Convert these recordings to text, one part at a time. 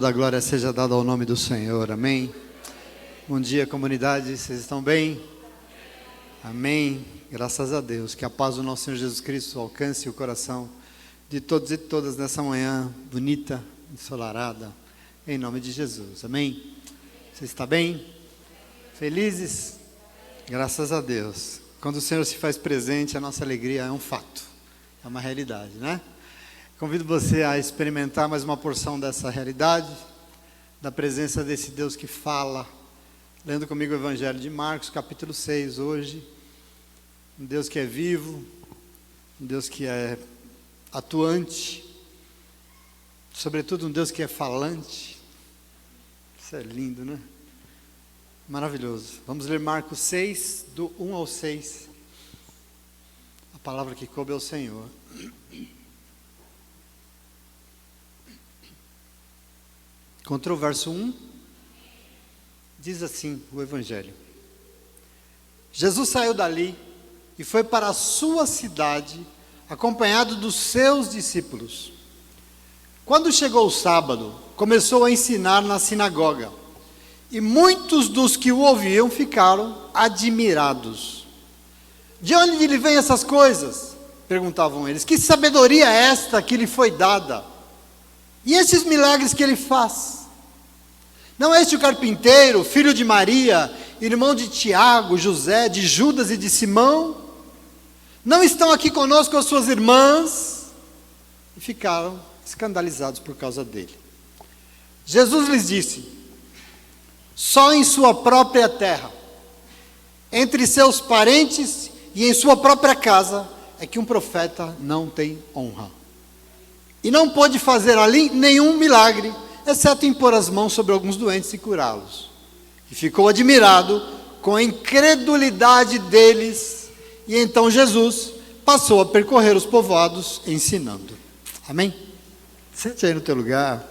Da glória seja dada ao nome do Senhor, amém? Bom dia, comunidade, vocês estão bem? Amém, graças a Deus, que a paz do nosso Senhor Jesus Cristo alcance o coração de todos e todas nessa manhã bonita, ensolarada, em nome de Jesus, amém? Você está bem? Felizes? Graças a Deus. Quando o Senhor se faz presente, a nossa alegria é um fato, é uma realidade, né? Convido você a experimentar mais uma porção dessa realidade, da presença desse Deus que fala, lendo comigo o Evangelho de Marcos, capítulo 6, hoje. Um Deus que é vivo, um Deus que é atuante, sobretudo um Deus que é falante. Isso é lindo, né? Maravilhoso. Vamos ler Marcos 6, do 1 ao 6. A palavra que coube ao Senhor. Contra o verso 1, diz assim o Evangelho: Jesus saiu dali e foi para a sua cidade, acompanhado dos seus discípulos. Quando chegou o sábado, começou a ensinar na sinagoga, e muitos dos que o ouviam ficaram admirados. De onde lhe vêm essas coisas? Perguntavam eles. Que sabedoria é esta que lhe foi dada? E esses milagres que ele faz? Não é este o carpinteiro, filho de Maria, irmão de Tiago, José, de Judas e de Simão? Não estão aqui conosco as suas irmãs? E ficaram escandalizados por causa dele. Jesus lhes disse: só em sua própria terra, entre seus parentes e em sua própria casa, é que um profeta não tem honra. E não pôde fazer ali nenhum milagre, exceto impor as mãos sobre alguns doentes e curá-los. E ficou admirado com a incredulidade deles. E então Jesus passou a percorrer os povoados ensinando. Amém? Sente aí no teu lugar,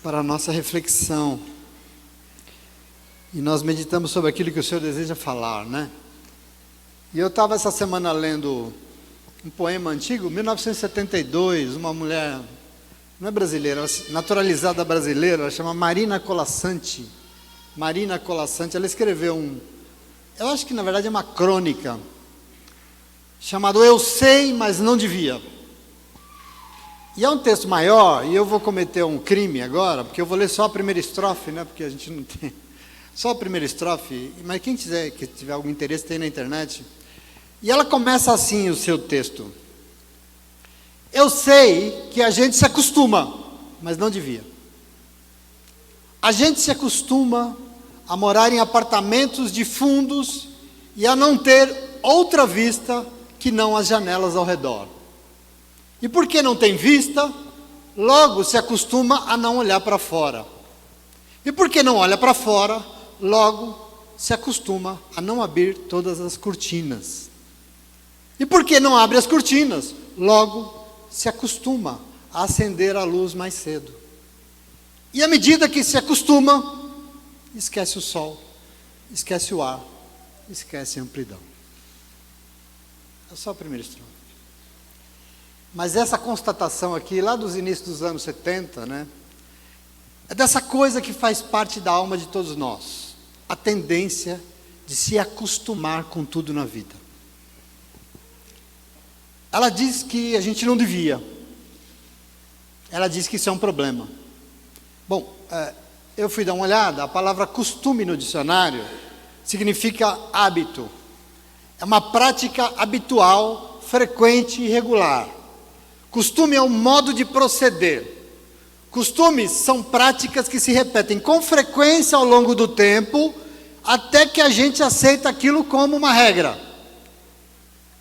para a nossa reflexão. E nós meditamos sobre aquilo que o Senhor deseja falar, né? E eu estava essa semana lendo um poema antigo, 1972, uma mulher, não é brasileira, naturalizada brasileira, ela chama Marina Colasanti. Marina Colasanti, ela escreveu eu acho que na verdade é uma crônica, chamado Eu Sei, Mas Não Devia. E é um texto maior, e eu vou cometer um crime agora, porque eu vou ler só a primeira estrofe, né, porque a gente não tem, só a primeira estrofe, mas quem quiser, que tiver algum interesse, tem na internet. E ela começa assim o seu texto: eu sei que a gente se acostuma, mas não devia. A gente se acostuma a morar em apartamentos de fundos e a não ter outra vista que não as janelas ao redor. E porque não tem vista, logo se acostuma a não olhar para fora. E porque não olha para fora, logo se acostuma a não abrir todas as cortinas. E porque não abre as cortinas, logo se acostuma a acender a luz mais cedo. E à medida que se acostuma, esquece o sol, esquece o ar, esquece a amplidão. É só a primeira estrofe. Mas essa constatação aqui, lá dos inícios dos anos 70, né, é dessa coisa que faz parte da alma de todos nós, a tendência de se acostumar com tudo na vida. Ela diz que a gente não devia. Ela diz que isso é um problema. Bom, eu fui dar uma olhada, a palavra costume no dicionário significa hábito. É uma prática habitual, frequente e regular. Costume é um modo de proceder. Costumes são práticas que se repetem com frequência ao longo do tempo, até que a gente aceita aquilo como uma regra.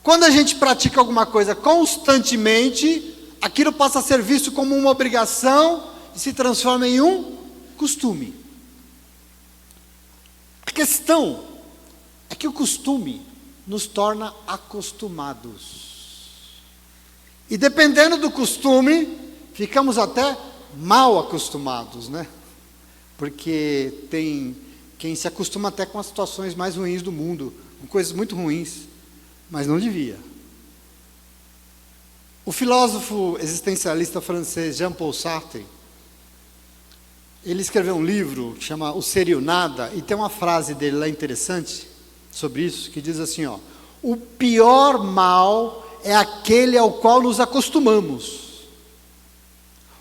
Quando a gente pratica alguma coisa constantemente, aquilo passa a ser visto como uma obrigação e se transforma em um costume. A questão é que o costume nos torna acostumados. E dependendo do costume, ficamos até mal acostumados, né? Porque tem quem se acostuma até com as situações mais ruins do mundo, com coisas muito ruins, mas não devia. O filósofo existencialista francês Jean-Paul Sartre, Ele escreveu um livro que chama O Ser e o Nada, e tem uma frase dele lá interessante sobre isso, que diz assim, ó: o pior mal é aquele ao qual nos acostumamos.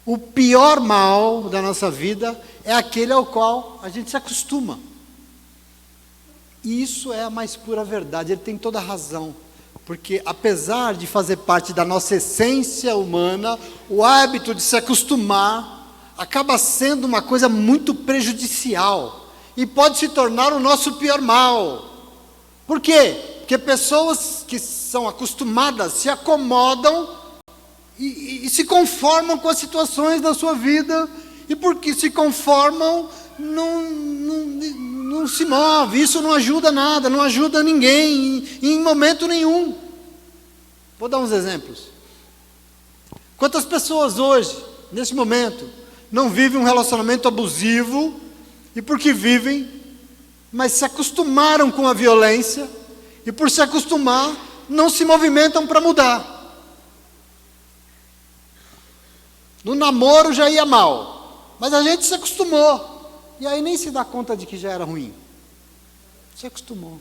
O pior mal da nossa vida é aquele ao qual a gente se acostuma. E isso é a mais pura verdade, ele tem toda a razão. Porque apesar de fazer parte da nossa essência humana, o hábito de se acostumar acaba sendo uma coisa muito prejudicial e pode se tornar o nosso pior mal. Por quê? Porque pessoas que são acostumadas se acomodam e se conformam com as situações da sua vida, e porque se conformam, não se move. Isso não ajuda nada, não ajuda ninguém em momento nenhum. Vou dar uns exemplos. Quantas pessoas hoje, nesse momento, não vivem um relacionamento abusivo, e porque vivem, mas se acostumaram com a violência, e por se acostumar, não se movimentam para mudar. No namoro já ia mal, mas a gente se acostumou, e aí nem se dá conta de que já era ruim. Se acostumou. O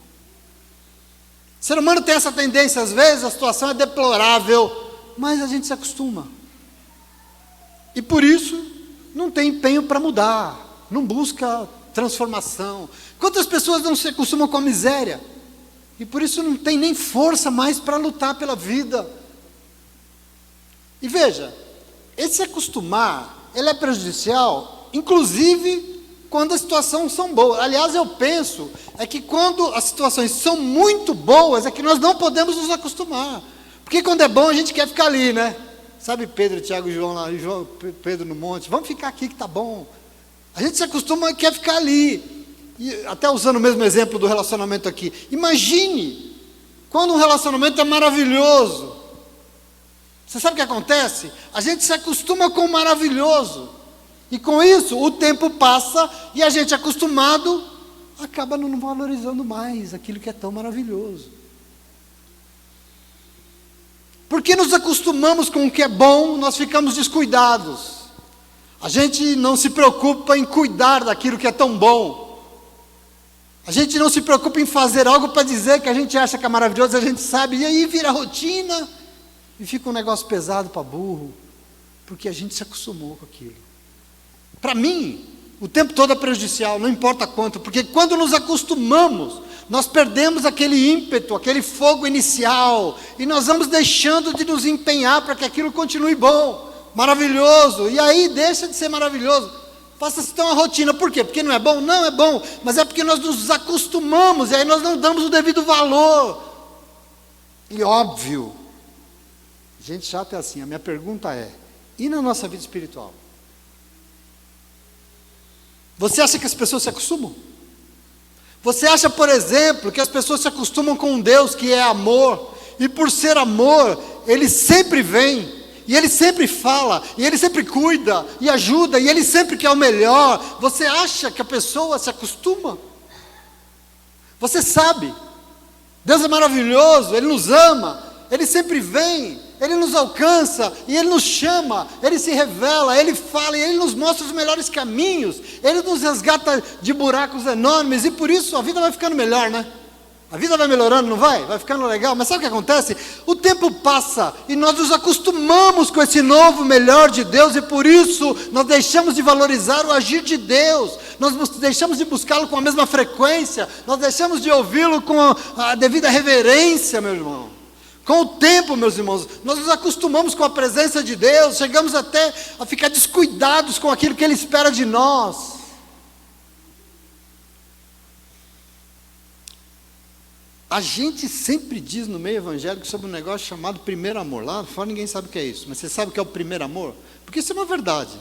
ser humano tem essa tendência, às vezes a situação é deplorável, mas a gente se acostuma. E por isso, não tem empenho para mudar, não busca transformação. Quantas pessoas não se acostumam com a miséria? E por isso não tem nem força mais para lutar pela vida. E veja, esse acostumar, ele é prejudicial, inclusive quando as situações são boas. Aliás, eu penso, é que quando as situações são muito boas, é que nós não podemos nos acostumar. Porque quando é bom, a gente quer ficar ali, né? Sabe Pedro, Tiago e João lá, Pedro no monte, vamos ficar aqui que está bom. A gente se acostuma e quer ficar ali. E até usando o mesmo exemplo do relacionamento aqui. Imagine, quando um relacionamento é maravilhoso. Você sabe o que acontece? A gente se acostuma com o maravilhoso. E com isso, o tempo passa e a gente acostumado acaba não valorizando mais aquilo que é tão maravilhoso. Porque nos acostumamos com o que é bom, nós ficamos descuidados. A gente não se preocupa em cuidar daquilo que é tão bom. A gente não se preocupa em fazer algo para dizer que a gente acha que é maravilhoso, a gente sabe, e aí vira rotina, e fica um negócio pesado para burro, porque a gente se acostumou com aquilo. Para mim, o tempo todo é prejudicial, não importa quanto, porque quando nos acostumamos, nós perdemos aquele ímpeto, aquele fogo inicial, e nós vamos deixando de nos empenhar para que aquilo continue bom, maravilhoso, e aí deixa de ser maravilhoso, passa-se então a rotina. Por quê? Porque não é bom? Não é bom, mas é porque nós nos acostumamos, e aí nós não damos o devido valor. E óbvio, gente chata é assim, a minha pergunta é, e na nossa vida espiritual? Você acha que as pessoas se acostumam? Você acha, por exemplo, que as pessoas se acostumam com um Deus que é amor, e por ser amor, Ele sempre vem, e Ele sempre fala, e Ele sempre cuida, e ajuda, e Ele sempre quer o melhor? Você acha que a pessoa se acostuma? Você sabe, Deus é maravilhoso, Ele nos ama, Ele sempre vem, Ele nos alcança, e Ele nos chama, Ele se revela, Ele fala, e Ele nos mostra os melhores caminhos, Ele nos resgata de buracos enormes, e por isso a vida vai ficando melhor, né? A vida vai melhorando, não vai? Vai ficando legal, mas sabe o que acontece? O tempo passa, e nós nos acostumamos com esse novo melhor de Deus, e por isso nós deixamos de valorizar o agir de Deus, nós deixamos de buscá-lo com a mesma frequência, nós deixamos de ouvi-lo com a devida reverência, meu irmão. Com o tempo, meus irmãos, nós nos acostumamos com a presença de Deus, chegamos até a ficar descuidados com aquilo que Ele espera de nós. A gente sempre diz no meio evangélico sobre um negócio chamado primeiro amor. Lá fora ninguém sabe o que é isso, mas você sabe o que é o primeiro amor? Porque isso é uma verdade.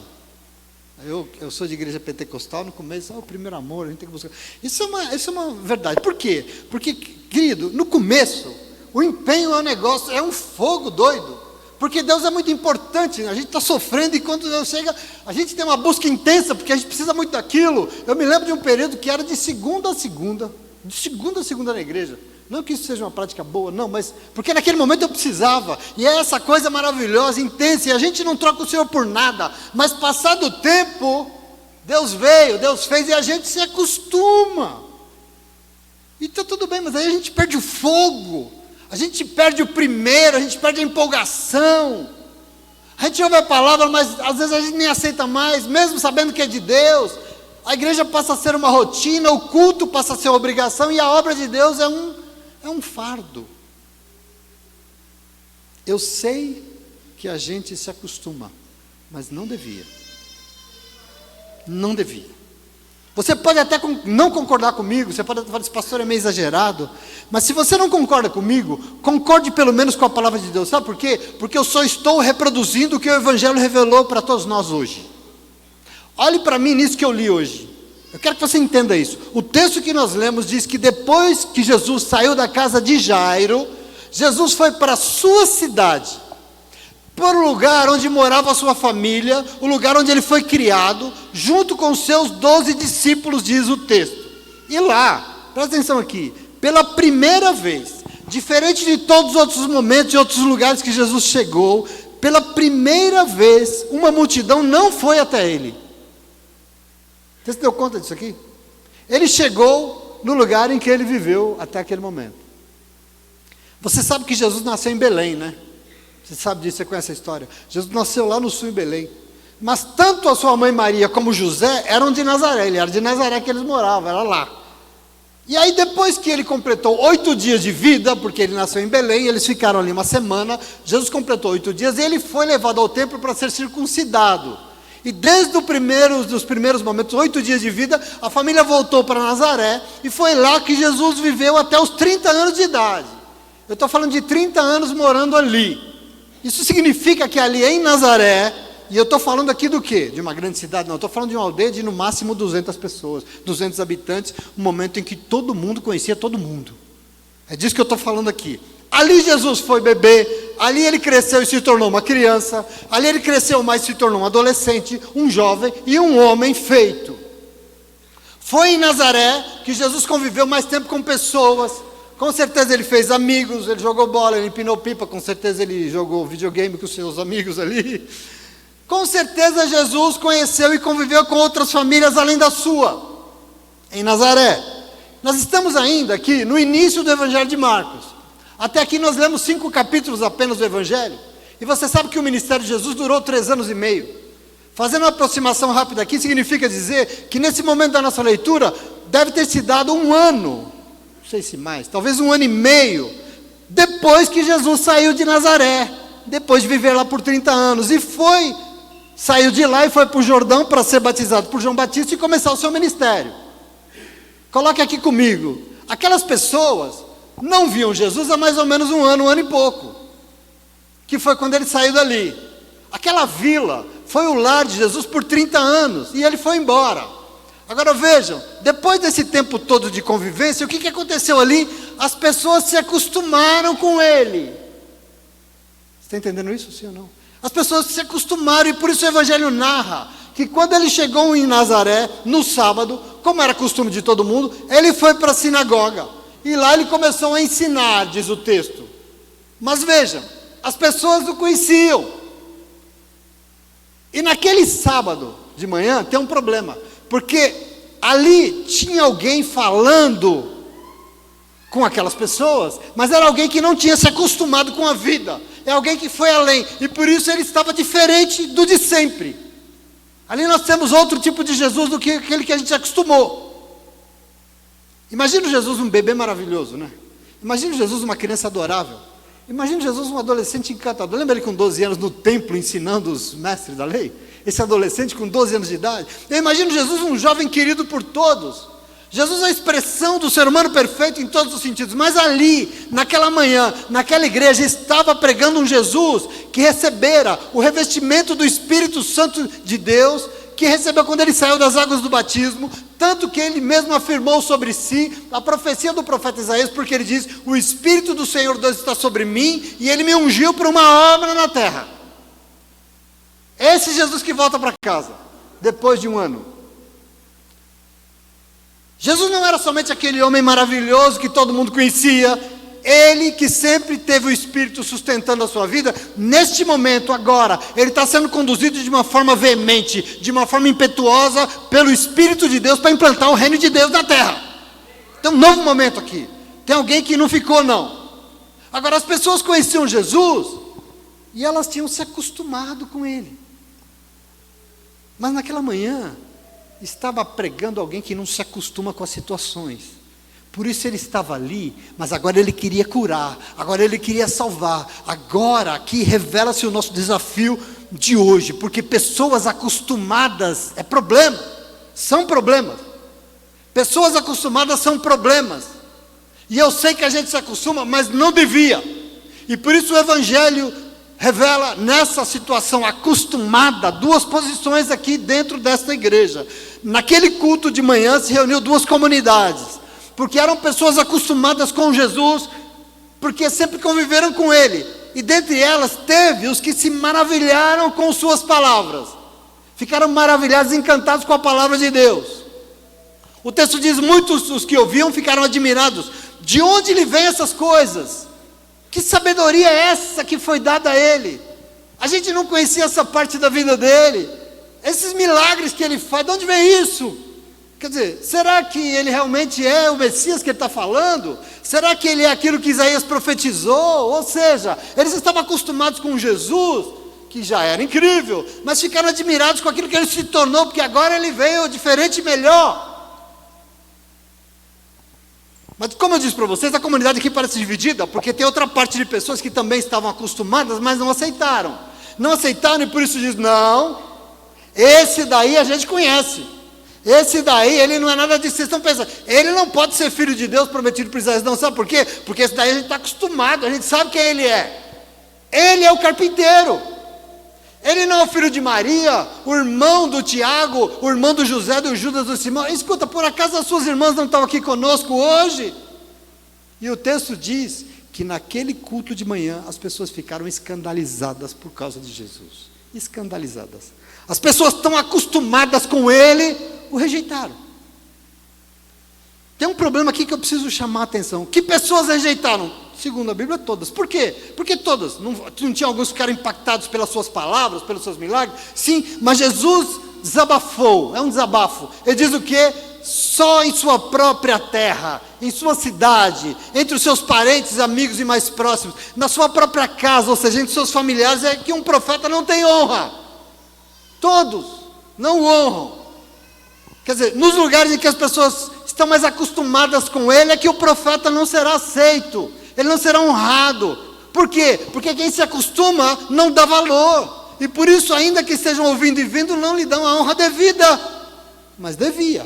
Eu sou de igreja pentecostal, no começo, o primeiro amor, a gente tem que buscar. Isso é uma verdade. Por quê? Porque, querido, no começo, o empenho é um negócio, é um fogo doido. Porque Deus é muito importante, a gente está sofrendo e quando Deus chega, a gente tem uma busca intensa, porque a gente precisa muito daquilo. Eu me lembro de um período que era de segunda a segunda na igreja. Não que isso seja uma prática boa, não, mas porque naquele momento eu precisava, e é essa coisa maravilhosa, intensa, e a gente não troca o Senhor por nada, mas passado o tempo, Deus veio, Deus fez, e a gente se acostuma. E está tudo bem, mas aí a gente perde o fogo, a gente perde o primeiro, a gente perde a empolgação. A gente ouve a palavra, mas às vezes a gente nem aceita mais, mesmo sabendo que é de Deus. A igreja passa a ser uma rotina, o culto passa a ser uma obrigação, e a obra de Deus é um fardo. Eu sei que a gente se acostuma, mas não devia. Não devia. Você pode até não concordar comigo, você pode falar, esse pastor é meio exagerado, mas se você não concorda comigo, concorde pelo menos com a palavra de Deus. Sabe por quê? Porque eu só estou reproduzindo o que o Evangelho revelou para todos nós hoje. Olhe para mim nisso que eu li hoje. Eu quero que você entenda isso. O texto que nós lemos diz que depois que Jesus saiu da casa de Jairo, Jesus foi para a sua cidade, para o lugar onde morava a sua família, o lugar onde ele foi criado, junto com os seus 12 discípulos, diz o texto. E lá, presta atenção aqui, pela primeira vez, diferente de todos os outros momentos e outros lugares que Jesus chegou, pela primeira vez, uma multidão não foi até ele. Você se deu conta disso aqui? Ele chegou no lugar em que ele viveu até aquele momento. Você sabe que Jesus nasceu em Belém, né? Você sabe disso, você conhece a história. Jesus nasceu lá no sul, em Belém. Mas tanto a sua mãe Maria como José eram de Nazaré. Ele era de Nazaré que eles moravam, era lá. E aí depois que ele completou 8 dias de vida, porque ele nasceu em Belém, eles ficaram ali uma semana, Jesus completou 8 dias e ele foi levado ao templo para ser circuncidado. E desde os primeiros momentos, 8 dias de vida, a família voltou para Nazaré, e foi lá que Jesus viveu até os 30 anos de idade. Eu estou falando de 30 anos morando ali. Isso significa que ali em Nazaré, e eu estou falando aqui do quê? De uma grande cidade? Não, eu estou falando de uma aldeia de no máximo 200 pessoas, 200 habitantes, um momento em que todo mundo conhecia todo mundo. É disso que eu estou falando aqui. Ali Jesus foi bebê, ali ele cresceu e se tornou uma criança, ali ele cresceu mais e se tornou um adolescente, um jovem e um homem feito. Foi em Nazaré que Jesus conviveu mais tempo com pessoas. Com certeza ele fez amigos, ele jogou bola, ele empinou pipa, com certeza ele jogou videogame com seus amigos ali. Com certeza Jesus conheceu e conviveu com outras famílias além da sua, em Nazaré. Nós estamos ainda aqui no início do Evangelho de Marcos. Até aqui nós lemos 5 capítulos apenas do Evangelho. E você sabe que o ministério de Jesus durou 3 anos e meio. Fazendo uma aproximação rápida aqui, significa dizer que nesse momento da nossa leitura, deve ter se dado 1 ano, não sei se mais, talvez 1 ano e meio, depois que Jesus saiu de Nazaré, depois de viver lá por 30 anos, e saiu de lá e foi para o Jordão para ser batizado por João Batista e começar o seu ministério. Coloque aqui comigo, aquelas pessoas não viam Jesus há mais ou menos 1 ano e pouco, que foi quando ele saiu dali. Aquela vila foi o lar de Jesus por 30 anos, e ele foi embora. Agora vejam, depois desse tempo todo de convivência, o que aconteceu ali? As pessoas se acostumaram com ele. Você está entendendo isso, sim ou não? As pessoas se acostumaram, e por isso o Evangelho narra que quando ele chegou em Nazaré, no sábado, como era costume de todo mundo, ele foi para a sinagoga, e lá ele começou a ensinar, diz o texto. Mas vejam, as pessoas o conheciam. E naquele sábado de manhã tem um problema, porque ali tinha alguém falando com aquelas pessoas, mas era alguém que não tinha se acostumado com a vida, é alguém que foi além, e por isso ele estava diferente do de sempre. Ali nós temos outro tipo de Jesus do que aquele que a gente acostumou. Imagina Jesus um bebê maravilhoso, né? Imagina Jesus uma criança adorável. Imagina Jesus um adolescente encantador. Lembra ele com 12 anos no templo ensinando os mestres da lei? Esse adolescente com 12 anos de idade. Eu imagino Jesus um jovem querido por todos. Jesus é a expressão do ser humano perfeito em todos os sentidos. Mas ali, naquela manhã, naquela igreja, estava pregando um Jesus que recebera o revestimento do Espírito Santo de Deus, que recebeu quando ele saiu das águas do batismo, tanto que ele mesmo afirmou sobre si a profecia do profeta Isaías, porque ele diz: o Espírito do Senhor Deus está sobre mim, e ele me ungiu para uma obra na terra. Esse Jesus que volta para casa, depois de 1 ano. Jesus não era somente aquele homem maravilhoso que todo mundo conhecia, ele que sempre teve o Espírito sustentando a sua vida, neste momento, agora, ele está sendo conduzido de uma forma veemente, de uma forma impetuosa, pelo Espírito de Deus, para implantar o reino de Deus na terra. Tem um novo momento aqui. Tem alguém que não ficou, não. Agora, as pessoas conheciam Jesus, e elas tinham se acostumado com ele. Mas naquela manhã, estava pregando alguém que não se acostuma com as situações. Por isso ele estava ali, mas agora ele queria curar, agora ele queria salvar. Agora aqui revela-se o nosso desafio de hoje, porque pessoas acostumadas é problema, são problemas. Pessoas acostumadas são problemas. E eu sei que a gente se acostuma, mas não devia. E por isso o Evangelho revela nessa situação acostumada, duas posições aqui dentro desta igreja. Naquele culto de manhã se reuniu duas comunidades, porque eram pessoas acostumadas com Jesus, porque sempre conviveram com Ele, e dentre elas teve os que se maravilharam com suas palavras, ficaram maravilhados, encantados com a palavra de Deus. O texto diz, muitos os que ouviam ficaram admirados, de onde lhe vem essas coisas? Que sabedoria é essa que foi dada a ele? A gente não conhecia essa parte da vida dele, esses milagres que ele faz, de onde vem isso? Quer dizer, será que ele realmente é o Messias que ele está falando? Será que ele é aquilo que Isaías profetizou? Ou seja, eles estavam acostumados com Jesus, que já era incrível, mas ficaram admirados com aquilo que ele se tornou, porque agora ele veio diferente e melhor. Mas como eu disse para vocês, a comunidade aqui parece dividida, porque tem outra parte de pessoas que também estavam acostumadas, mas não aceitaram. Não aceitaram e por isso diz, não, esse daí a gente conhece. Esse daí, ele não é nada disso. Vocês estão pensando, ele não pode ser filho de Deus prometido para Isaías, não, sabe por quê? Porque esse daí a gente está acostumado, a gente sabe quem ele é. Ele é o carpinteiro. Ele não é o filho de Maria, o irmão do Tiago, o irmão do José, do Judas, do Simão. Escuta, por acaso as suas irmãs não estão aqui conosco hoje? E o texto diz que naquele culto de manhã as pessoas ficaram escandalizadas por causa de Jesus. Escandalizadas. As pessoas tão acostumadas com ele, o rejeitaram. Tem um problema aqui que eu preciso chamar a atenção. Que pessoas rejeitaram? Segundo a Bíblia, todas. Por quê? Porque todas. Não tinha alguns que ficaram impactados pelas suas palavras, pelos seus milagres? Sim, mas Jesus desabafou. É um desabafo. Ele diz o quê? Só em sua própria terra, em sua cidade, entre os seus parentes, amigos e mais próximos, na sua própria casa, ou seja, entre seus familiares, é que um profeta não tem honra. Todos não o honram. Quer dizer, nos lugares em que as pessoas estão mais acostumadas com ele, é que o profeta não será aceito, ele não será honrado. Por quê? Porque quem se acostuma não dá valor, e por isso, ainda que estejam ouvindo e vendo, não lhe dão a honra devida, mas devia.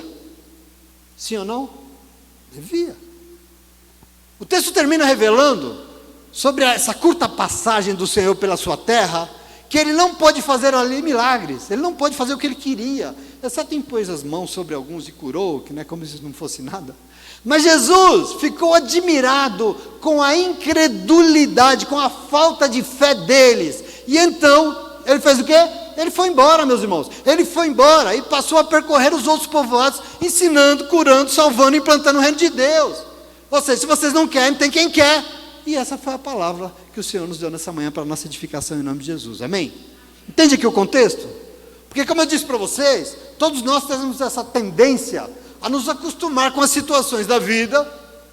Sim ou não? Devia. O texto termina revelando, sobre essa curta passagem do Senhor pela sua terra, que ele não pode fazer ali milagres, ele não pode fazer o que ele queria, exceto impôs as mãos sobre alguns e curou, que não é como se isso não fosse nada. Mas Jesus ficou admirado com a incredulidade, com a falta de fé deles, e então, ele fez o quê? Ele foi embora, meus irmãos, ele foi embora, e passou a percorrer os outros povoados, ensinando, curando, salvando, implantando o reino de Deus. Ou seja, se vocês não querem, tem quem quer. E essa foi a palavra que o Senhor nos deu nessa manhã para a nossa edificação em nome de Jesus, amém? Entende aqui o contexto? Porque como eu disse para vocês, todos nós temos essa tendência a nos acostumar com as situações da vida,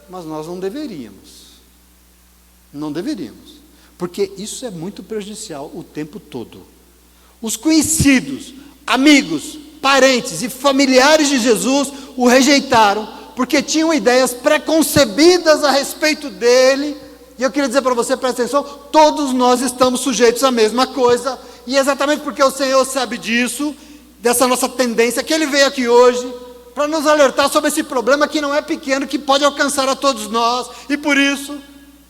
mas nós não deveríamos. Não deveríamos, porque isso é muito prejudicial o tempo todo. Os conhecidos, amigos, parentes e familiares de Jesus o rejeitaram, porque tinham ideias preconcebidas a respeito dele. E eu queria dizer para você, presta atenção, todos nós estamos sujeitos à mesma coisa, e exatamente porque o Senhor sabe disso, dessa nossa tendência, que Ele veio aqui hoje, para nos alertar sobre esse problema que não é pequeno, que pode alcançar a todos nós, e por isso,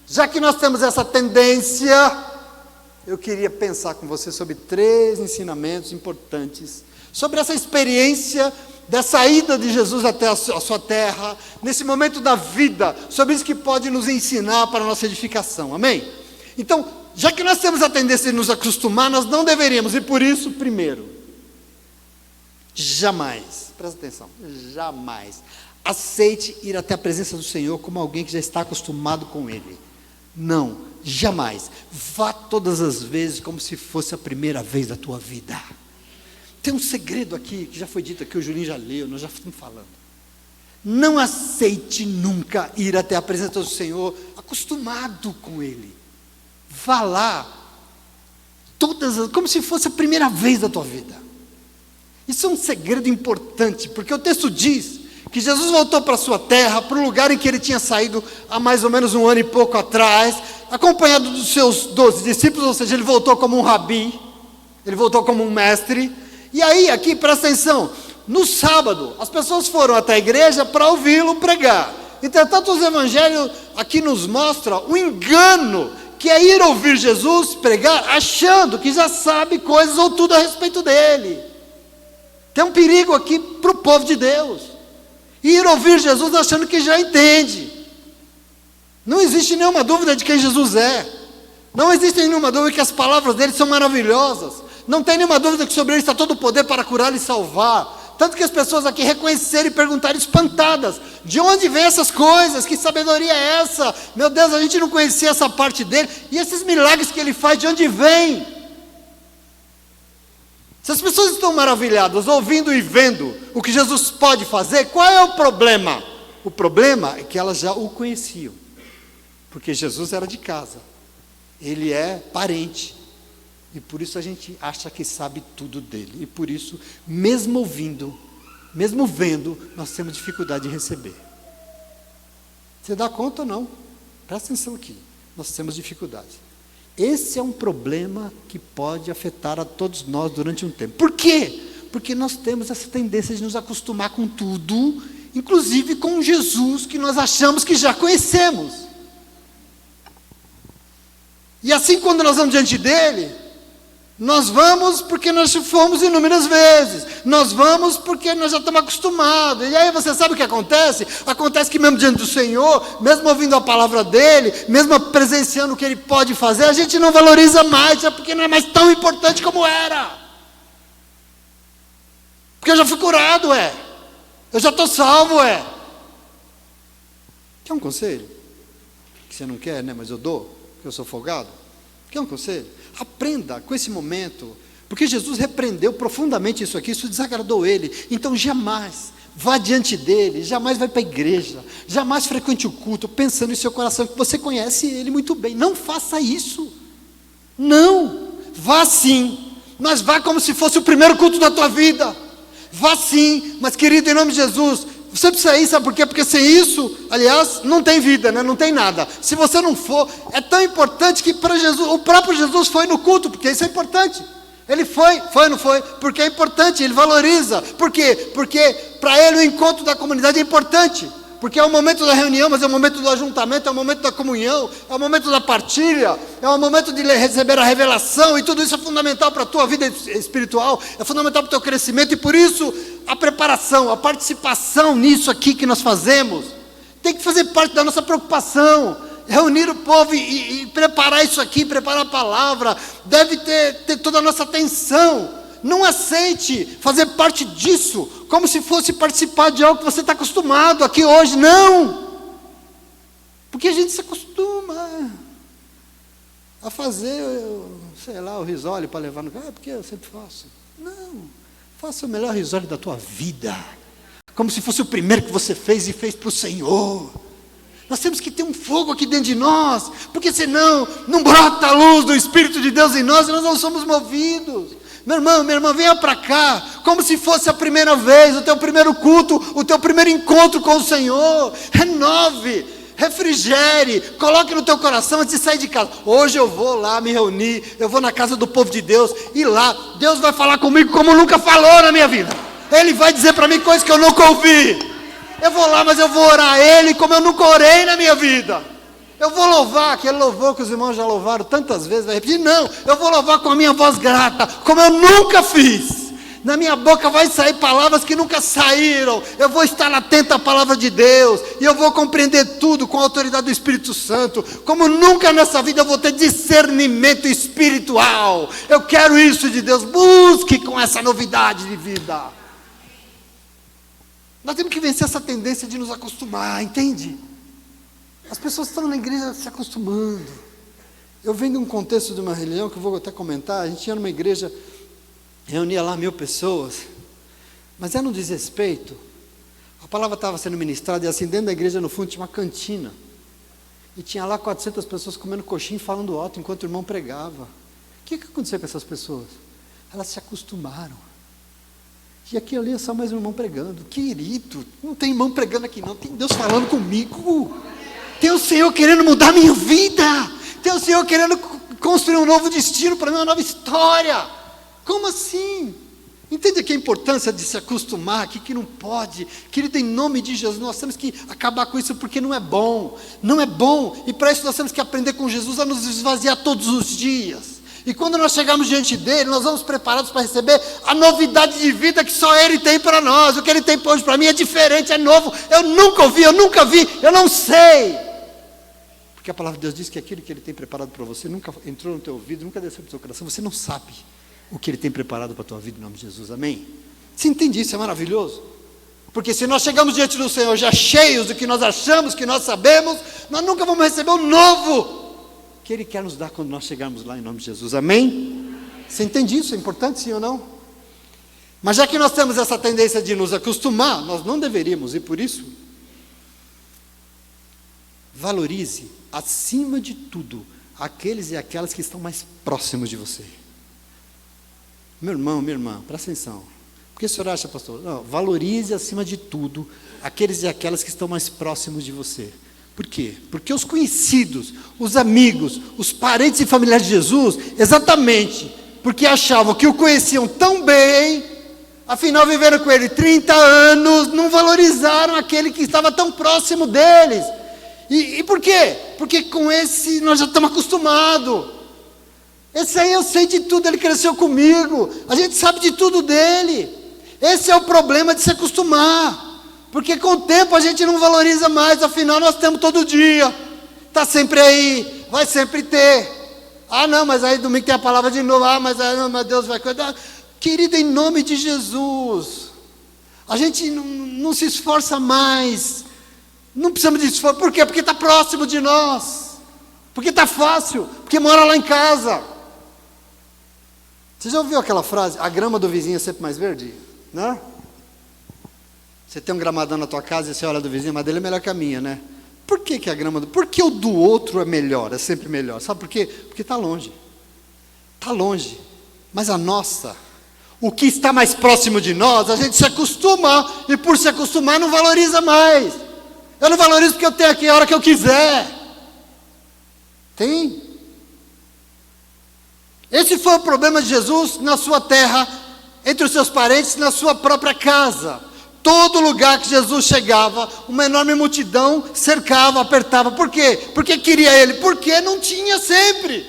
já que nós temos essa tendência, eu queria pensar com você sobre 3 ensinamentos importantes, sobre essa experiência dessa ida de Jesus até a sua terra, nesse momento da vida, sobre isso que pode nos ensinar para a nossa edificação, amém? Então, já que nós temos a tendência de nos acostumar, nós não deveríamos, e por isso, primeiro, jamais, presta atenção, jamais aceite ir até a presença do Senhor como alguém que já está acostumado com Ele. Não, jamais. Vá todas as vezes como se fosse a primeira vez da tua vida. Tem um segredo aqui, que já foi dito aqui, o Julinho já leu, nós já estamos falando. Não aceite nunca ir até a presença do Senhor acostumado com Ele. Vá lá, como se fosse a primeira vez da tua vida. Isso é um segredo importante, porque o texto diz que Jesus voltou para a sua terra, para o lugar em que ele tinha saído há mais ou menos 1 ano e pouco atrás, acompanhado dos seus 12 discípulos, ou seja, ele voltou como um rabi, ele voltou como um mestre. E aí, aqui, presta atenção, no sábado, as pessoas foram até a igreja para ouvi-lo pregar. Entretanto, os evangelhos aqui nos mostram o engano que é ir ouvir Jesus pregar, achando que já sabe coisas ou tudo a respeito dele. Tem um perigo aqui para o povo de Deus. Ir ouvir Jesus achando que já entende. Não existe nenhuma dúvida de quem Jesus é. Não existe nenhuma dúvida que as palavras dele são maravilhosas. Não tem nenhuma dúvida que sobre ele está todo o poder para curar e salvar. Tanto que as pessoas aqui reconheceram e perguntaram espantadas: de onde vem essas coisas? Que sabedoria é essa? Meu Deus, a gente não conhecia essa parte dele. E esses milagres que ele faz, de onde vem? Se as pessoas estão maravilhadas, ouvindo e vendo o que Jesus pode fazer, qual é o problema? O problema é que elas já o conheciam. Porque Jesus era de casa. Ele é parente. E por isso a gente acha que sabe tudo dele. E por isso, mesmo ouvindo, mesmo vendo, nós temos dificuldade de receber. Você dá conta ou não? Presta atenção aqui. Nós temos dificuldade. Esse é um problema que pode afetar a todos nós durante um tempo. Por quê? Porque nós temos essa tendência de nos acostumar com tudo, inclusive com Jesus que nós achamos que já conhecemos. E assim, quando nós vamos diante dele, nós vamos porque nós fomos inúmeras vezes. Nós vamos porque nós já estamos acostumados. E aí você sabe o que acontece? Acontece que mesmo diante do Senhor, mesmo ouvindo a palavra dele, mesmo presenciando o que ele pode fazer, a gente não valoriza mais, é porque não é mais tão importante como era. Porque eu já fui curado, eu já estou salvo, Quer um conselho? Que você não quer, né? Mas eu dou, porque eu sou folgado. Quer um conselho? Aprenda com esse momento, porque Jesus repreendeu profundamente isso aqui, isso desagradou ele. Então jamais vá diante dele, jamais vai para a igreja, jamais frequente o culto pensando em seu coração que você conhece ele muito bem. Não faça isso. Não, vá sim, mas vá como se fosse o primeiro culto da tua vida. Vá sim, mas querido, em nome de Jesus, você precisa ir, sabe por quê? Porque sem isso, aliás, não tem vida, né? Não tem nada. Se você não for, é tão importante que para Jesus, o próprio Jesus foi no culto, porque isso é importante. Ele foi ou não foi? Porque é importante, ele valoriza. Por quê? Porque para ele o encontro da comunidade é importante. Porque é o momento da reunião, mas é o momento do ajuntamento, é o momento da comunhão, é o momento da partilha, é o momento de receber a revelação, e tudo isso é fundamental para a tua vida espiritual, é fundamental para o teu crescimento, e por isso a preparação, a participação nisso aqui que nós fazemos, tem que fazer parte da nossa preocupação. Reunir o povo e preparar isso aqui, preparar a palavra, deve ter toda a nossa atenção. Não aceite fazer parte disso como se fosse participar de algo que você está acostumado aqui hoje. Não! Porque a gente se acostuma a fazer, sei lá, o risole para levar no carro. Porque eu sempre faço. Não, faça o melhor risole da tua vida, como se fosse o primeiro que você fez e fez para o Senhor. Nós temos que ter um fogo aqui dentro de nós, porque senão não brota a luz do Espírito de Deus em nós e nós não somos movidos. Meu irmão, minha irmã, venha para cá, como se fosse a primeira vez, o teu primeiro culto, o teu primeiro encontro com o Senhor. Renove, refrigere, coloque no teu coração antes de sair de casa. Hoje eu vou lá me reunir, eu vou na casa do povo de Deus, e lá Deus vai falar comigo como nunca falou na minha vida. Ele vai dizer para mim coisas que eu nunca ouvi. Eu vou lá, mas eu vou orar a Ele como eu nunca orei na minha vida. Eu vou louvar, aquele louvor que os irmãos já louvaram tantas vezes, vai repetir? Não, eu vou louvar com a minha voz grata, como eu nunca fiz. Na minha boca vai sair palavras que nunca saíram. Eu vou estar atento à palavra de Deus, e eu vou compreender tudo com a autoridade do Espírito Santo. Como nunca nessa vida eu vou ter discernimento espiritual. Eu quero isso de Deus, busque com essa novidade de vida. Nós temos que vencer essa tendência de nos acostumar, entende? As pessoas estão na igreja se acostumando. Eu venho de um contexto de uma religião que eu vou até comentar. A gente ia numa igreja, reunia lá 1000 pessoas, mas era um desrespeito. A palavra estava sendo ministrada e assim dentro da igreja no fundo tinha uma cantina. E tinha lá 400 pessoas comendo coxinha e falando alto enquanto o irmão pregava. O que aconteceu com essas pessoas? Elas se acostumaram. E aqui ali é só mais um irmão pregando. Querido, não tem irmão pregando aqui não, tem Deus falando comigo. Tem o Senhor querendo mudar a minha vida. Tem o Senhor querendo construir um novo destino para mim, uma nova história. Como assim? Entende aqui a importância de se acostumar, que não pode. Querido, em nome de Jesus, nós temos que acabar com isso porque não é bom. Não é bom. E para isso nós temos que aprender com Jesus a nos esvaziar todos os dias. E quando nós chegarmos diante dele, nós vamos preparados para receber a novidade de vida que só ele tem para nós. O que ele tem hoje para mim é diferente, é novo. Eu nunca ouvi, eu nunca vi, eu não sei. Porque a palavra de Deus diz que aquilo que ele tem preparado para você nunca entrou no teu ouvido, nunca desceu para o teu coração. Você não sabe o que ele tem preparado para a tua vida em nome de Jesus, amém? Você entende isso? É maravilhoso. Porque se nós chegamos diante do Senhor já cheios do que nós achamos, que nós sabemos, nós nunca vamos receber o novo que ele quer nos dar quando nós chegarmos lá em nome de Jesus, amém? Você entende isso? É importante sim ou não? Mas já que nós temos essa tendência de nos acostumar, nós não deveríamos, e por isso valorize acima de tudo aqueles e aquelas que estão mais próximos de você. Meu irmão, minha irmã, presta atenção. Por que o senhor acha, pastor? Não, valorize acima de tudo aqueles e aquelas que estão mais próximos de você. Por quê? Porque os conhecidos, os amigos, os parentes e familiares de Jesus, exatamente porque achavam que o conheciam tão bem, afinal viveram com ele 30 anos, não valorizaram aquele que estava tão próximo deles. E por quê? Porque com esse nós já estamos acostumados. Esse aí eu sei de tudo, ele cresceu comigo, a gente sabe de tudo dele. Esse é o problema de se acostumar. Porque com o tempo a gente não valoriza mais, afinal nós temos todo dia, está sempre aí, vai sempre ter. Ah não, mas aí domingo tem a palavra de novo, mas aí meu Deus vai cuidar. Querido, em nome de Jesus, a gente não se esforça mais, não precisamos de esforço. Por quê? Porque está próximo de nós, porque está fácil, porque mora lá em casa. Você já ouviu aquela frase, a grama do vizinho é sempre mais verde? Né? Você tem um gramadão na tua casa e você olha do vizinho, mas dele é melhor que a minha, né? Por que a grama por que o do outro é melhor, é sempre melhor? Sabe por quê? Porque está longe. Está longe. Mas a nossa, o que está mais próximo de nós, a gente se acostuma, e por se acostumar não valoriza mais. Eu não valorizo porque eu tenho aqui a hora que eu quiser. Tem? Esse foi o problema de Jesus na sua terra, entre os seus parentes, na sua própria casa. Todo lugar que Jesus chegava, uma enorme multidão cercava, apertava. Por quê? Porque queria ele. Porque não tinha sempre.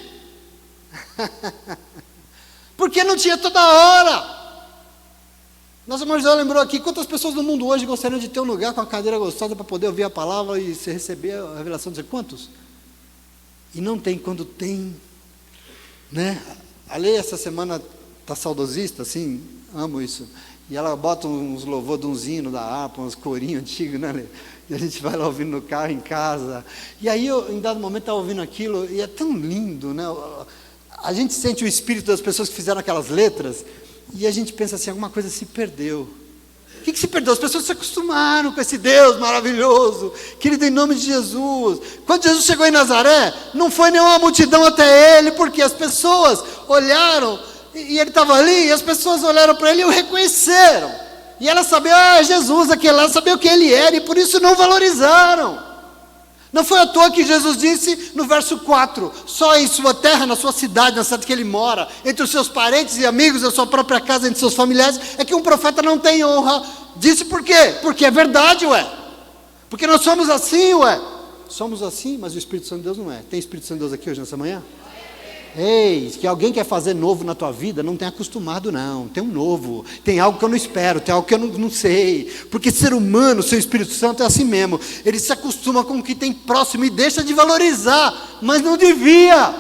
Porque não tinha toda hora. Nossa irmã José lembrou aqui, quantas pessoas no mundo hoje gostariam de ter um lugar com uma cadeira gostosa para poder ouvir a palavra e se receber a revelação, dizer quantos? E não tem, quando tem, né? A Lei essa semana está saudosista, assim, amo isso. E ela bota uns louvor de uns hinos da harpa, uns corinhos antigos, né, Lê? E a gente vai lá ouvindo no carro, em casa. E aí eu, em dado momento, estava ouvindo aquilo, e é tão lindo, né? A gente sente o espírito das pessoas que fizeram aquelas letras, e a gente pensa assim, alguma coisa se perdeu. O que se perdeu? As pessoas se acostumaram com esse Deus maravilhoso, querido, em nome de Jesus. Quando Jesus chegou em Nazaré, não foi nenhuma multidão até ele, porque as pessoas olharam, e ele estava ali, e as pessoas olharam para ele e o reconheceram. E elas sabiam, Jesus, aquele lá, sabiam quem ele era, e por isso não valorizaram. Não foi à toa que Jesus disse no verso 4, só em sua terra, na sua cidade, na cidade que ele mora, entre os seus parentes e amigos, na sua própria casa, entre seus familiares, é que um profeta não tem honra. Disse por quê? Porque é verdade, ué. Porque nós somos assim, ué. Somos assim, mas o Espírito Santo de Deus não é. Tem Espírito Santo de Deus aqui hoje nessa manhã? Ei, que alguém quer fazer novo na tua vida, não tem acostumado não, tem um novo, tem algo que eu não espero, tem algo que eu não sei, porque ser humano, seu Espírito Santo é assim mesmo, ele se acostuma com o que tem próximo e deixa de valorizar, mas não devia,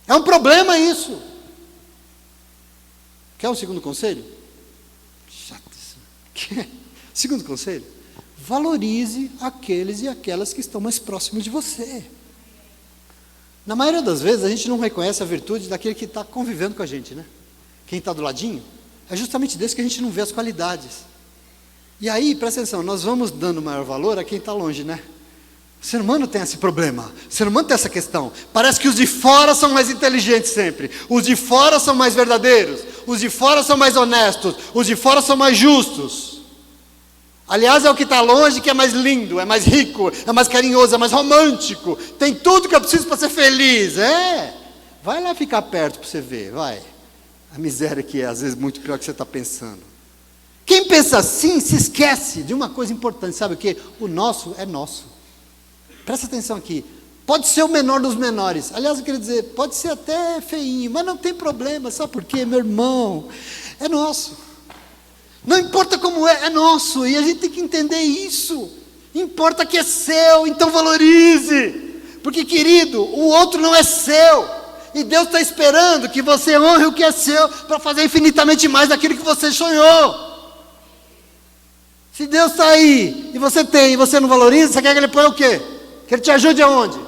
é um problema isso. Quer um segundo conselho? Chato isso, Segundo conselho, valorize aqueles e aquelas que estão mais próximos de você. Na maioria das vezes, a gente não reconhece a virtude daquele que está convivendo com a gente, né? Quem está do ladinho, é justamente desse que a gente não vê as qualidades. E aí, presta atenção, nós vamos dando maior valor a quem está longe, né? O ser humano tem esse problema, o ser humano tem essa questão. Parece que os de fora são mais inteligentes sempre, os de fora são mais verdadeiros, os de fora são mais honestos, os de fora são mais justos. Aliás, é o que está longe que é mais lindo, é mais rico, é mais carinhoso, é mais romântico, tem tudo que eu preciso para ser feliz. Vai lá ficar perto para você ver, vai. A miséria que é, às vezes, muito pior que você está pensando. Quem pensa assim, se esquece de uma coisa importante, sabe o quê? O nosso é nosso. Presta atenção aqui, pode ser o menor dos menores, aliás, eu queria dizer, pode ser até feinho, mas não tem problema, sabe por quê, meu irmão? É nosso. Não importa como é nosso, e a gente tem que entender isso. Importa que é seu, então valorize. Porque, querido, o outro não é seu. E Deus está esperando que você honre o que é seu, para fazer infinitamente mais daquilo que você sonhou. Se Deus está aí, e você tem, e você não valoriza, você quer que Ele ponha o quê? Que Ele te ajude aonde?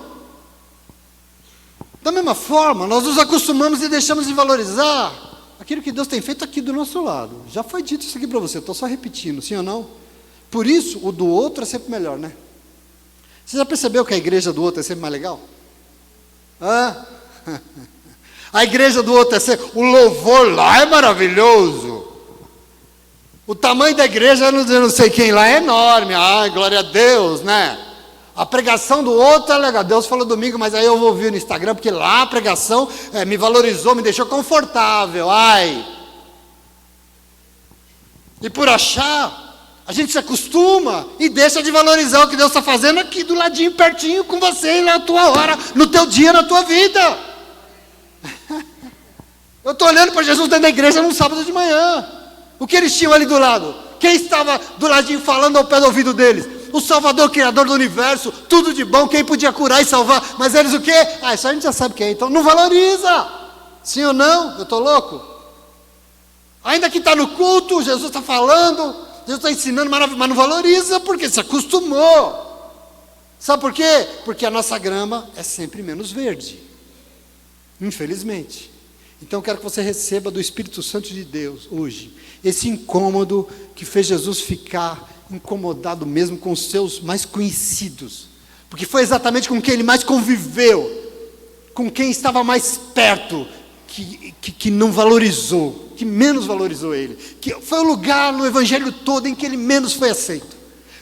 Da mesma forma, nós nos acostumamos e deixamos de valorizar aquilo que Deus tem feito aqui do nosso lado. Já foi dito isso aqui para você, eu estou só repetindo, sim ou não? Por isso, o do outro é sempre melhor, né? Você já percebeu que a igreja do outro é sempre mais legal? A igreja do outro é sempre... O louvor lá é maravilhoso. O tamanho da igreja, eu não sei quem lá, é enorme. Ai, glória a Deus, né? A pregação do outro é legal. Deus falou domingo, mas aí eu vou ouvir no Instagram, porque lá a pregação me valorizou, me deixou confortável. Ai. E por achar, a gente se acostuma e deixa de valorizar o que Deus está fazendo aqui do ladinho, pertinho com você, na tua hora, no teu dia, na tua vida. Eu estou olhando para Jesus dentro da igreja num sábado de manhã. O que eles tinham ali do lado? Quem estava do ladinho falando ao pé do ouvido deles? O Salvador, Criador do Universo, tudo de bom, quem podia curar e salvar, mas eles o quê? Isso a gente já sabe quem é, então não valoriza, sim ou não? Eu estou louco? Ainda que está no culto, Jesus está falando, Jesus está ensinando, mas não valoriza, porque se acostumou. Sabe por quê? Porque a nossa grama é sempre menos verde, infelizmente. Então eu quero que você receba do Espírito Santo de Deus, hoje, esse incômodo que fez Jesus ficar incomodado mesmo com os seus mais conhecidos, porque foi exatamente com quem ele mais conviveu, com quem estava mais perto, que não valorizou, que menos valorizou ele, que foi o lugar no evangelho todo em que ele menos foi aceito,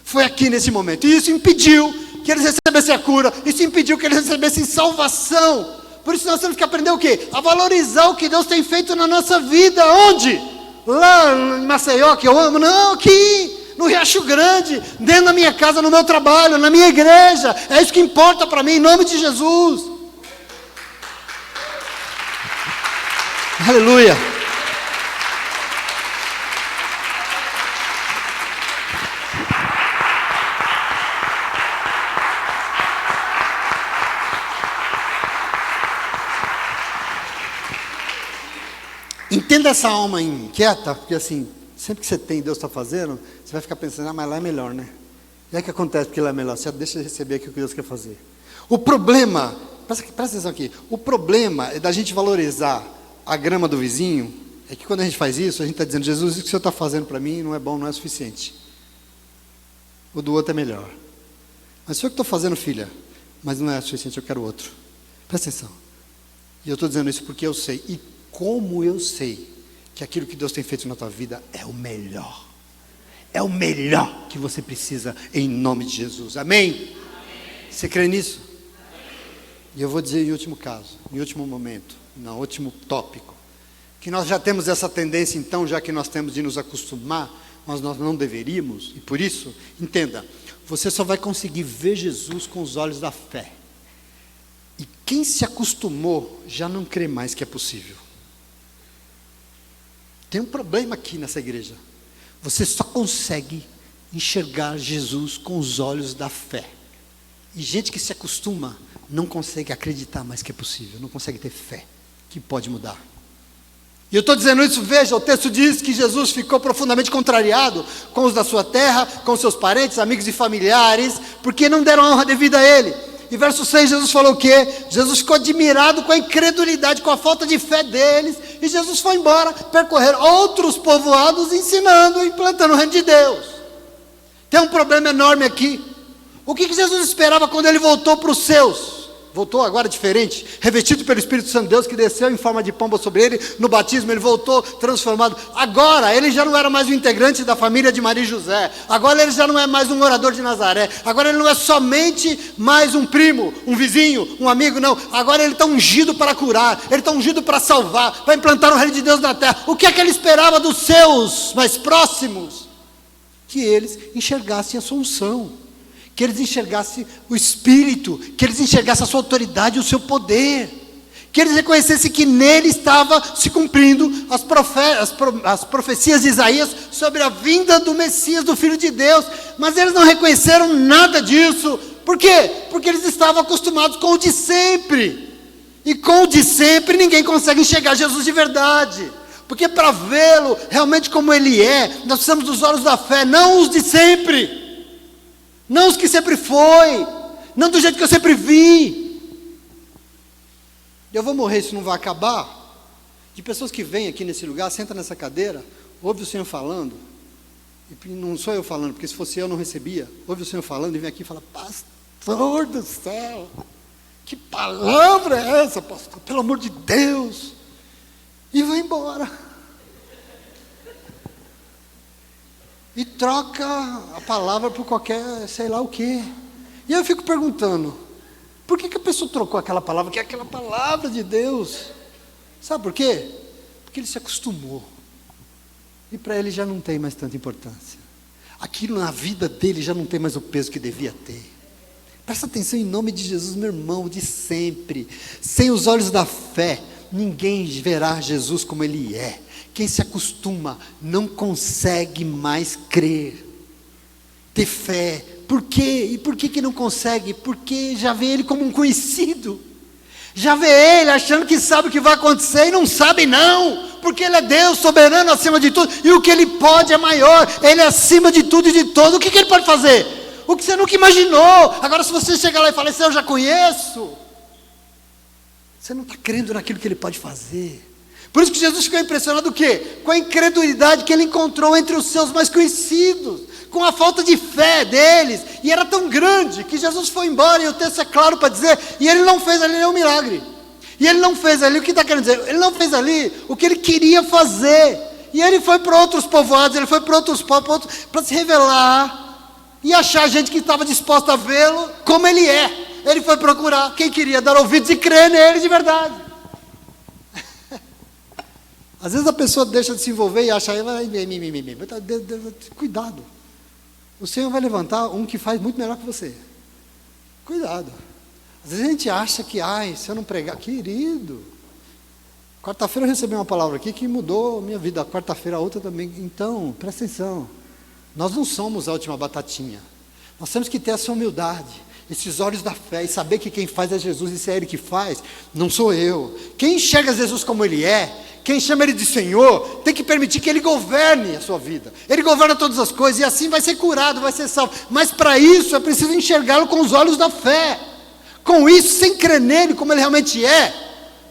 foi aqui nesse momento, e isso impediu que eles recebessem a cura, isso impediu que eles recebessem salvação. Por isso nós temos que aprender o quê? A valorizar o que Deus tem feito na nossa vida. Onde? Lá em Maceió, que eu amo? Não, aqui no Riacho Grande, dentro da minha casa, no meu trabalho, na minha igreja. É isso que importa para mim, em nome de Jesus. Aleluia. Entenda essa alma inquieta, porque assim, sempre que você tem, Deus está fazendo, você vai ficar pensando, mas lá é melhor, né? E aí o que acontece porque lá é melhor? Você deixa de receber aquilo que Deus quer fazer. O problema, presta atenção aqui, o problema é da gente valorizar a grama do vizinho, é que quando a gente faz isso, a gente está dizendo, Jesus, isso que o Senhor está fazendo para mim não é bom, não é suficiente. O do outro é melhor. Mas sou eu que estou fazendo, filha, mas não é suficiente, eu quero outro. Presta atenção. E eu estou dizendo isso porque eu sei, e como eu sei que aquilo que Deus tem feito na tua vida é o melhor. É o melhor que você precisa em nome de Jesus. Amém? Amém. Você crê nisso? Amém. E eu vou dizer em último caso, em último momento, no último tópico, que nós já temos essa tendência então, já que nós temos de nos acostumar, mas nós não deveríamos, e por isso, entenda, você só vai conseguir ver Jesus com os olhos da fé. E quem se acostumou já não crê mais que é possível. Tem um problema aqui nessa igreja. Você só consegue enxergar Jesus com os olhos da fé. E gente que se acostuma não consegue acreditar mais que é possível, não consegue ter fé que pode mudar. E eu estou dizendo isso, veja, o texto diz que Jesus ficou profundamente contrariado com os da sua terra, com seus parentes, amigos e familiares, porque não deram honra devida a ele. E verso 6, Jesus falou o quê? Jesus ficou admirado com a incredulidade, com a falta de fé deles, e Jesus foi embora, percorrer outros povoados, ensinando e implantando o reino de Deus. Tem um problema enorme aqui. O que Jesus esperava quando ele voltou para os seus? Voltou agora diferente, revestido pelo Espírito Santo de Deus, que desceu em forma de pomba sobre ele, no batismo ele voltou transformado. Agora ele já não era mais um integrante da família de Maria e José, agora ele já não é mais um morador de Nazaré, agora ele não é somente mais um primo, um vizinho, um amigo, não. Agora ele está ungido para curar, ele está ungido para salvar, para implantar o reino de Deus na terra. O que é que ele esperava dos seus mais próximos? Que eles enxergassem a sua unção, que eles enxergassem o Espírito, que eles enxergassem a sua autoridade e o seu poder, que eles reconhecessem que nele estava se cumprindo as profecias de Isaías sobre a vinda do Messias, do Filho de Deus. Mas eles não reconheceram nada disso. Por quê? Porque eles estavam acostumados com o de sempre, e com o de sempre ninguém consegue enxergar Jesus de verdade, porque para vê-lo realmente como ele é, nós precisamos dos olhos da fé, não os de sempre, não os que sempre foi, não do jeito que eu sempre vi. Eu vou morrer, isso não vai acabar, de pessoas que vêm aqui nesse lugar, sentam nessa cadeira, ouve o Senhor falando, e não sou eu falando, porque se fosse eu não recebia, ouve o Senhor falando e vem aqui e fala: pastor do céu, que palavra é essa, pastor, pelo amor de Deus, e vai embora. E troca a palavra por qualquer, sei lá o quê. E aí eu fico perguntando, por que a pessoa trocou aquela palavra, que é aquela palavra de Deus? Sabe por quê? Porque ele se acostumou. E para ele já não tem mais tanta importância. Aquilo na vida dele já não tem mais o peso que devia ter. Presta atenção em nome de Jesus, meu irmão, de sempre. Sem os olhos da fé, ninguém verá Jesus como ele é. Quem se acostuma não consegue mais crer, ter fé. Por quê? E por que não consegue? Porque já vê ele como um conhecido, já vê ele achando que sabe o que vai acontecer, e não sabe não, porque ele é Deus soberano acima de tudo, e o que ele pode é maior, ele é acima de tudo e de todo. O que ele pode fazer? O que você nunca imaginou. Agora se você chegar lá e falar: eu já conheço, você não está crendo naquilo que ele pode fazer. Por isso que Jesus ficou impressionado o quê? Com a incredulidade que ele encontrou entre os seus mais conhecidos, com a falta de fé deles, e era tão grande que Jesus foi embora, e o texto é claro para dizer, e ele não fez ali nenhum milagre, e ele não fez ali, o que está querendo dizer? Ele não fez ali o que ele queria fazer, e ele foi para outros povoados, ele foi para outros povos, para se revelar, e achar gente que estava disposta a vê-lo como ele é. Ele foi procurar quem queria dar ouvidos e crer nele de verdade. Às vezes a pessoa deixa de se envolver e acha, cuidado, o Senhor vai levantar um que faz muito melhor que você. Cuidado. Às vezes a gente acha que, se eu não pregar, querido, quarta-feira eu recebi uma palavra aqui que mudou a minha vida, quarta-feira a outra também. Então, presta atenção, nós não somos a última batatinha, nós temos que ter essa humildade, esses olhos da fé, e saber que quem faz é Jesus, e se é Ele que faz, não sou eu. Quem enxerga Jesus como Ele é, quem chama Ele de Senhor, tem que permitir que Ele governe a sua vida. Ele governa todas as coisas, e assim vai ser curado, vai ser salvo. Mas para isso é preciso enxergá-lo com os olhos da fé. Com isso, sem crer nele como Ele realmente é,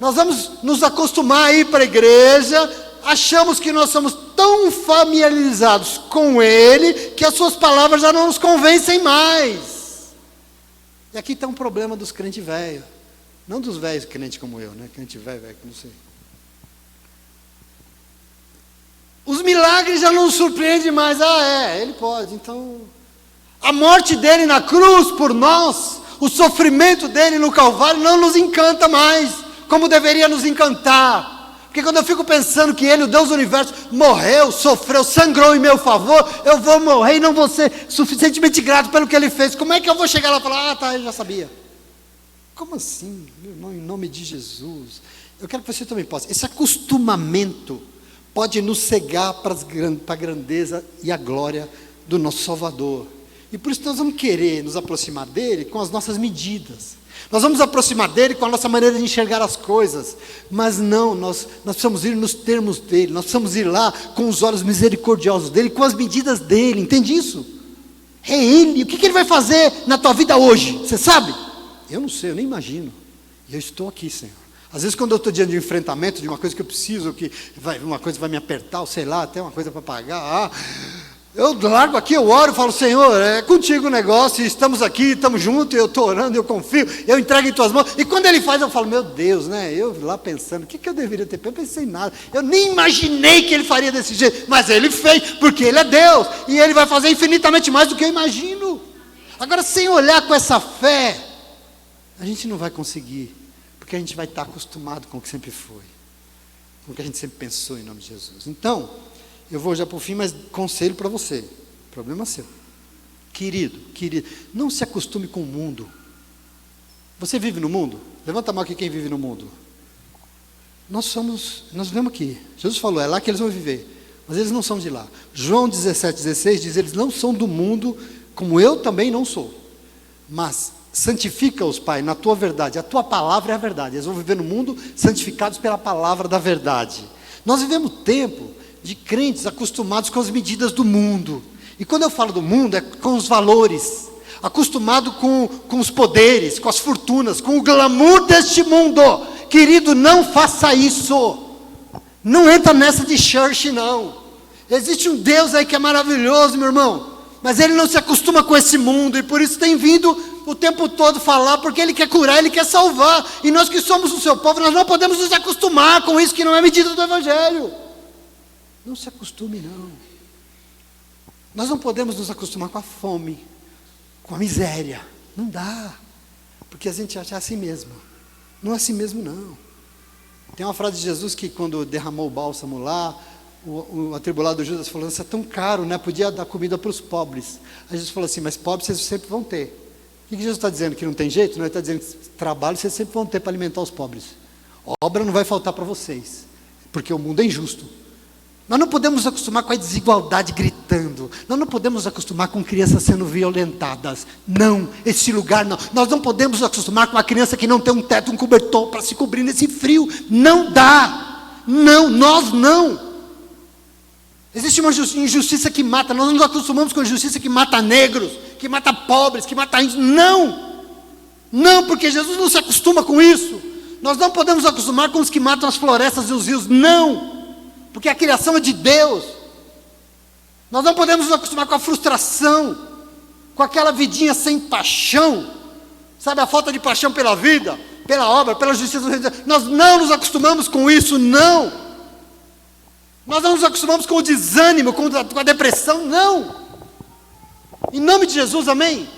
nós vamos nos acostumar a ir para a igreja, achamos que nós somos tão familiarizados com Ele, que as suas palavras já não nos convencem mais. E aqui está um problema dos crentes velhos, não dos velhos crentes como eu, né? Crente velho, que não sei. Os milagres já não nos surpreendem mais. Ele pode, então a morte dele na cruz por nós, o sofrimento dele no Calvário não nos encanta mais, como deveria nos encantar. Porque quando eu fico pensando que Ele, o Deus do Universo, morreu, sofreu, sangrou em meu favor, eu vou morrer e não vou ser suficientemente grato pelo que Ele fez. Como é que eu vou chegar lá e falar, ele já sabia? Como assim, meu irmão, em nome de Jesus? Eu quero que você também possa. Esse acostumamento pode nos cegar para a grandeza e a glória do nosso Salvador. E por isso nós vamos querer nos aproximar dEle com as nossas medidas. Nós vamos aproximar dele com a nossa maneira de enxergar as coisas. Mas não, nós precisamos ir nos termos dele. Nós precisamos ir lá com os olhos misericordiosos dele, com as medidas dele. Entende isso? É ele. O que ele vai fazer na tua vida hoje? Você sabe? Eu não sei, eu nem imagino. E eu estou aqui, Senhor. Às vezes quando eu estou diante de um enfrentamento, de uma coisa que eu preciso, uma coisa vai me apertar, ou sei lá, até uma coisa para pagar, eu largo aqui, eu oro e falo, Senhor, é contigo o negócio, estamos aqui, estamos juntos, eu estou orando, eu confio, eu entrego em tuas mãos. E quando ele faz, eu falo, meu Deus, né? Eu lá pensando, o que eu deveria ter? Eu pensei em nada, eu nem imaginei que ele faria desse jeito, mas ele fez, porque ele é Deus, e ele vai fazer infinitamente mais do que eu imagino. Agora, sem olhar com essa fé, a gente não vai conseguir, porque a gente vai estar acostumado com o que sempre foi, com o que a gente sempre pensou em nome de Jesus. Então, eu vou já para o fim, mas conselho para você, problema seu. Querido, não se acostume com o mundo. Você vive no mundo? Levanta a mão aqui quem vive no mundo. Nós vivemos aqui. Jesus falou, é lá que eles vão viver, mas eles não são de lá. João 17,16 diz, eles não são do mundo, como eu também não sou. Mas santifica-os, Pai, na tua verdade. A tua palavra é a verdade. Eles vão viver no mundo santificados pela palavra da verdade. Nós vivemos tempo de crentes acostumados com as medidas do mundo. E quando eu falo do mundo, é com os valores, acostumado com os poderes, com as fortunas, com o glamour deste mundo. Querido, não faça isso. Não entra nessa de church, não. Existe um Deus aí que é maravilhoso, meu irmão, mas ele não se acostuma com esse mundo, e por isso tem vindo o tempo todo falar, porque ele quer curar, ele quer salvar. E nós que somos o seu povo, nós não podemos nos acostumar com isso que não é medida do Evangelho. Não se acostume, não. Nós não podemos nos acostumar com a fome, com a miséria. Não dá. Porque a gente acha assim mesmo. Não é assim mesmo, não. Tem uma frase de Jesus que quando derramou o bálsamo lá, o atribulado Judas falou, isso é tão caro, né? Podia dar comida para os pobres. Aí Jesus falou assim, mas pobres vocês sempre vão ter. O que Jesus está dizendo? Que não tem jeito? Não, ele está dizendo que trabalho vocês sempre vão ter para alimentar os pobres. Obra não vai faltar para vocês. Porque o mundo é injusto. Nós não podemos nos acostumar com a desigualdade gritando. Nós não podemos nos acostumar com crianças sendo violentadas. Não, esse lugar não. Nós não podemos nos acostumar com a criança que não tem um teto, um cobertor para se cobrir nesse frio. Não dá. Não, nós não. Existe uma injustiça que mata. Nós não nos acostumamos com a injustiça que mata negros, que mata pobres, que mata índios. Não. Não, porque Jesus não se acostuma com isso. Nós não podemos nos acostumar com os que matam as florestas e os rios. Não. Porque a criação é de Deus. Nós não podemos nos acostumar com a frustração, com aquela vidinha sem paixão, sabe, a falta de paixão pela vida, pela obra, pela justiça. Nós não nos acostumamos com isso, não. Nós não nos acostumamos com o desânimo, com a depressão, não. Em nome de Jesus, amém?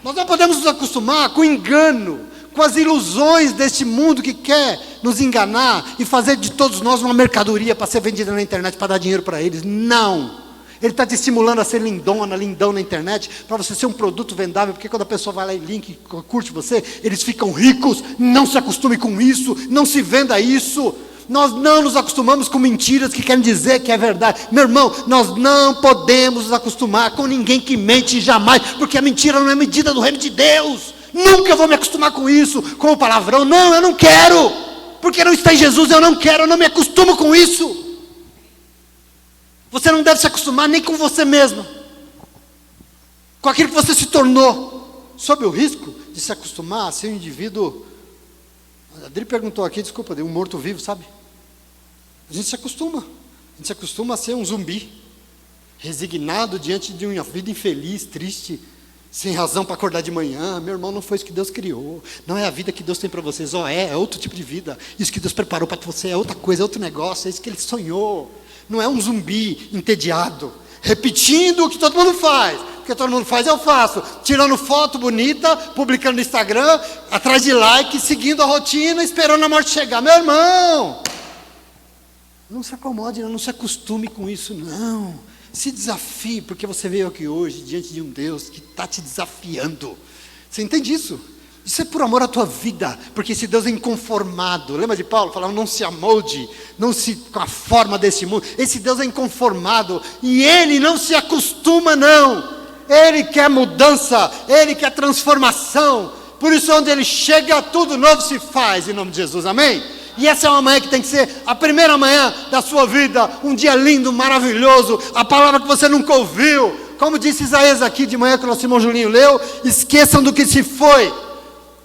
Nós não podemos nos acostumar com o engano, com as ilusões deste mundo que quer nos enganar e fazer de todos nós uma mercadoria para ser vendida na internet, para dar dinheiro para eles. Não. Ele está te estimulando a ser lindão na internet, para você ser um produto vendável, porque quando a pessoa vai lá e link, curte você, eles ficam ricos. Não se acostume com isso, não se venda isso. Nós não nos acostumamos com mentiras que querem dizer que é verdade. Meu irmão, nós não podemos nos acostumar com ninguém que mente jamais, porque a mentira não é medida do reino de Deus. Nunca vou me acostumar com isso, com o palavrão. Não, eu não quero, porque não está em Jesus, eu não quero, eu não me acostumo com isso. Você não deve se acostumar nem com você mesmo, com aquilo que você se tornou, sob o risco de se acostumar a ser um indivíduo. A Adri perguntou aqui, desculpa, um morto-vivo, sabe? A gente se acostuma a ser um zumbi, resignado diante de uma vida infeliz, triste, sem razão para acordar de manhã. Meu irmão, não foi isso que Deus criou. Não é a vida que Deus tem para vocês. É outro tipo de vida. Isso que Deus preparou para você é outra coisa, é outro negócio. É isso que Ele sonhou. Não é um zumbi entediado, repetindo o que todo mundo faz. O que todo mundo faz, eu faço. Tirando foto bonita, publicando no Instagram, atrás de like, seguindo a rotina, esperando a morte chegar. Meu irmão, não se acomode, não se acostume com isso, não. Se desafie, porque você veio aqui hoje diante de um Deus que está te desafiando. Você entende isso? Isso é por amor à tua vida, porque esse Deus é inconformado. Lembra de Paulo? Falava, não se amolde, não se com a forma desse mundo. Esse Deus é inconformado, e Ele não se acostuma, não. Ele quer mudança, Ele quer transformação. Por isso, onde Ele chega, tudo novo se faz, em nome de Jesus, amém? E essa é uma manhã que tem que ser a primeira manhã da sua vida, um dia lindo, maravilhoso, a palavra que você nunca ouviu. Como disse Isaías aqui de manhã, que o nosso irmão Julinho leu, esqueçam do que se foi.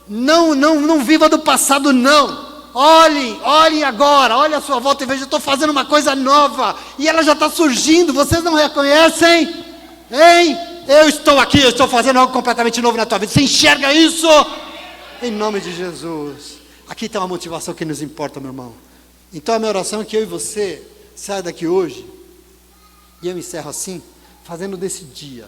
Não viva do passado, não. Olhem agora, olhem à sua volta e vejam, eu estou fazendo uma coisa nova, e ela já está surgindo, vocês não reconhecem? Hein? Eu estou aqui, eu estou fazendo algo completamente novo na tua vida, você enxerga isso? Em nome de Jesus. Aqui tem uma motivação que nos importa, meu irmão. Então a minha oração é que eu e você saia daqui hoje, e eu encerro assim, fazendo desse dia,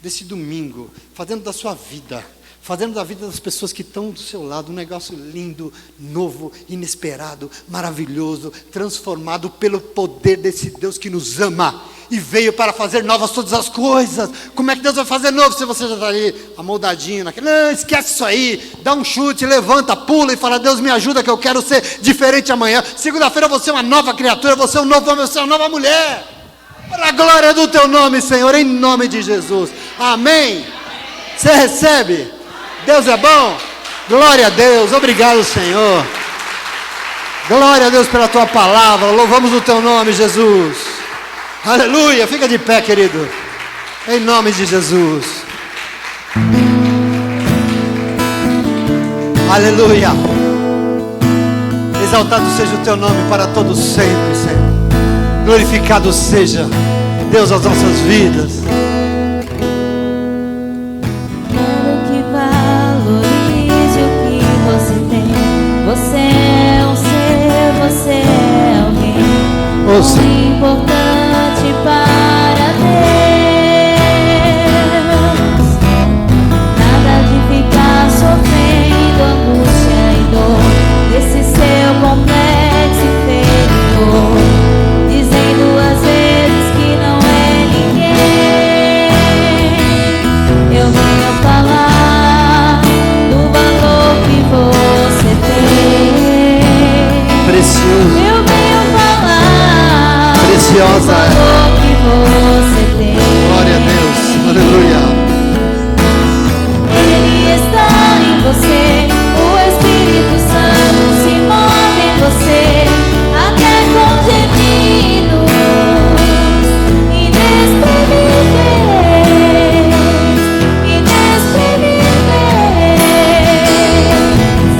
desse domingo, fazendo da sua vida, fazendo da vida das pessoas que estão do seu lado, um negócio lindo, novo, inesperado, maravilhoso, transformado pelo poder desse Deus que nos ama, e veio para fazer novas todas as coisas. Como é que Deus vai fazer novo se você já está ali amoldadinho naquele? Não, esquece isso aí, dá um chute, levanta, pula e fala: Deus me ajuda que eu quero ser diferente amanhã. Segunda-feira você é uma nova criatura, você é um novo homem, você é uma nova mulher, para a glória do teu nome, Senhor, em nome de Jesus, amém? Você recebe? Deus é bom? Glória a Deus, obrigado, Senhor. Glória a Deus pela tua palavra, louvamos o teu nome, Jesus. Aleluia, fica de pé, querido, em nome de Jesus. Aleluia. Exaltado seja o teu nome para todos sempre, Senhor. Glorificado seja Deus as nossas vidas. Quero que valorize o que você tem. Você é um ser, você é alguém Ouça. muito importante para Deus. Nada de ficar sofrendo angústia e dor desse seu complexo inferior, dizendo às vezes que não é ninguém. Eu venho falar do valor que você tem. Precioso, Eu venho falar preciosa do valor que você tem. glória a Deus, aleluia. Ele está em você, o Espírito Santo se move em você, até com gemidos inexprimíveis,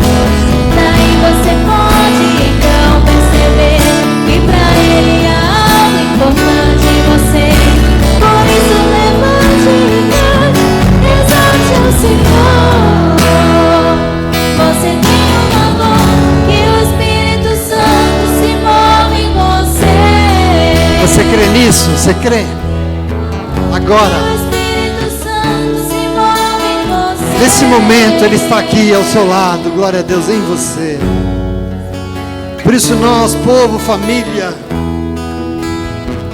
daí você pode então perceber que pra Ele há algo importante em você. Por isso levante e cante, exalte o Senhor. Você tem um valor que o Espírito Santo se move em você. Você crê nisso? Você crê? Agora, O Espírito Santo se move em você. nesse momento Ele está aqui ao seu lado, glória a Deus, em você. Por isso nós, povo, família,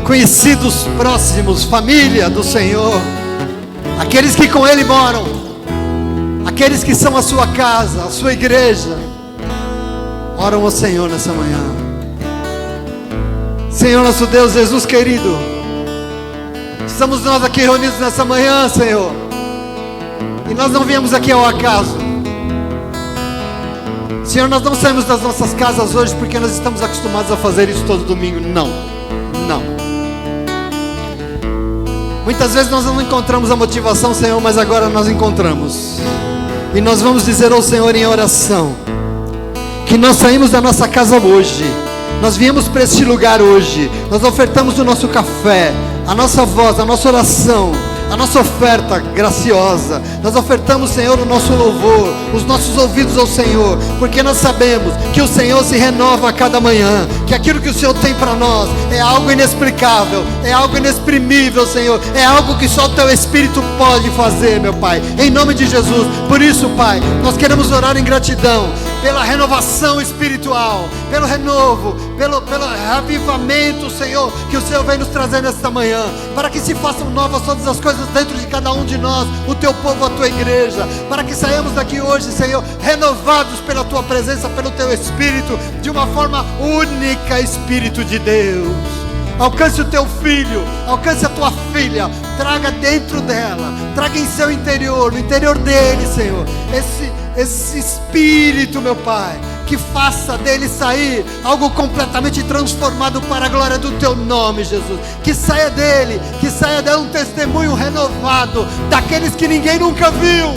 conhecidos próximos, família do Senhor, aqueles que com Ele moram, aqueles que são a sua casa, a sua igreja, oram ao Senhor nessa manhã. Senhor nosso Deus, Jesus querido, estamos nós aqui reunidos nessa manhã, Senhor, e nós não viemos aqui ao acaso. Senhor, nós não saímos das nossas casas hoje porque nós estamos acostumados a fazer isso todo domingo. Não. Muitas vezes nós não encontramos a motivação, Senhor, mas agora nós encontramos. E nós vamos dizer ao Senhor em oração que nós saímos da nossa casa hoje, nós viemos para este lugar hoje, nós ofertamos o nosso café, a nossa voz, a nossa oração, a nossa oferta graciosa. Nós ofertamos, Senhor, o nosso louvor, os nossos ouvidos ao Senhor, porque nós sabemos que o Senhor se renova a cada manhã, que aquilo que o Senhor tem para nós é algo inexplicável, é algo inexprimível, Senhor, é algo que só o Teu Espírito pode fazer, meu Pai, em nome de Jesus. Por isso, Pai, nós queremos orar em gratidão pela renovação espiritual, pelo renovo, pelo avivamento, Senhor, que o Senhor vem nos trazer nesta manhã, para que se façam novas todas as coisas dentro de cada um de nós, o Teu povo, a Tua igreja, para que saiamos daqui hoje, Senhor, renovados pela Tua presença, pelo Teu Espírito, de uma forma única, Espírito de Deus. alcance o teu filho, alcance a tua filha, traga dentro dela, traga em seu interior, no interior dele, Senhor, esse espírito, meu Pai, que faça dele sair algo completamente transformado para a glória do teu nome, Jesus. Que saia dele um testemunho renovado daqueles que ninguém nunca viu,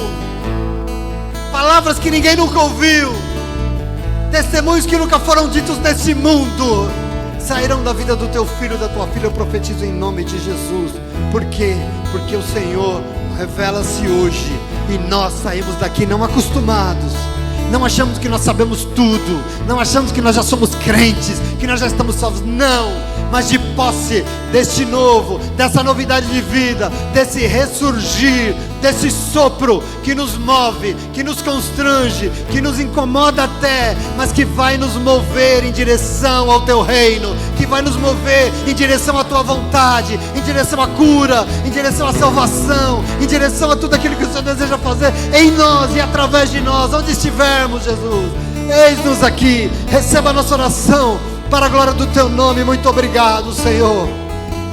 palavras que ninguém nunca ouviu, testemunhos que nunca foram ditos nesse mundo, sairão da vida do teu filho, da tua filha. Eu profetizo em nome de Jesus. Por quê? Porque o Senhor revela-se hoje e nós saímos daqui não acostumados. Não achamos que nós sabemos tudo, não achamos que nós já somos crentes, que nós já estamos salvos, não, mas de posse deste novo, dessa novidade de vida, desse ressurgir, desse sopro que nos move, que nos constrange, que nos incomoda até, mas que vai nos mover em direção ao teu reino, que vai nos mover em direção à tua vontade, em direção à cura, em direção à salvação, em direção a tudo aquilo que o Senhor deseja fazer em nós e através de nós, onde estivermos, Jesus. Eis-nos aqui, receba a nossa oração para a glória do teu nome. Muito obrigado, Senhor.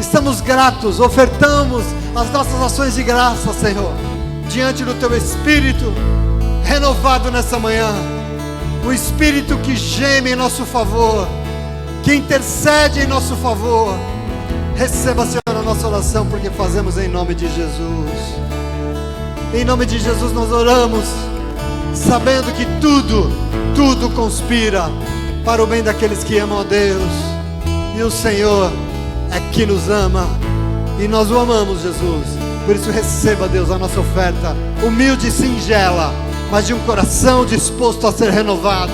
Estamos gratos, ofertamos as nossas ações de graça, Senhor, diante do teu Espírito renovado nessa manhã, o Espírito que geme em nosso favor, que intercede em nosso favor. Receba, Senhor, a nossa oração, porque fazemos em nome de Jesus. Em nome de Jesus nós oramos, sabendo que tudo conspira para o bem daqueles que amam a Deus, e o Senhor é que nos ama, e nós o amamos, Jesus. Por isso receba, Deus, a nossa oferta humilde e singela, mas de um coração disposto a ser renovado,